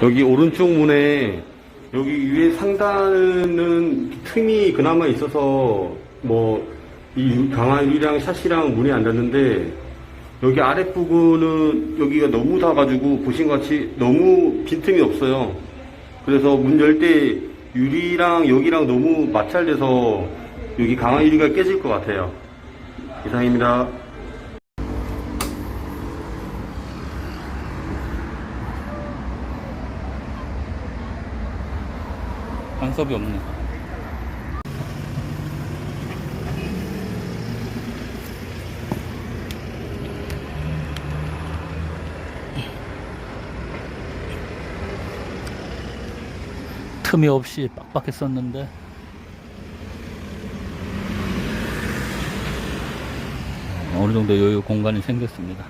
여기 오른쪽 문에 여기 위에 상단은 틈이 그나마 있어서 뭐 이 강화 유리랑 샷이랑 문이 안 닫는데 여기 아랫부분은 여기가 너무 닿아가지고 보신 것 같이 너무 빈틈이 없어요. 그래서 문 열 때 유리랑 여기랑 너무 마찰돼서 여기 강화 유리가 깨질 것 같아요. 이상입니다. 간섭이 없네. 틈이 없이 빡빡했었는데 어느 정도 여유 공간이 생겼습니다.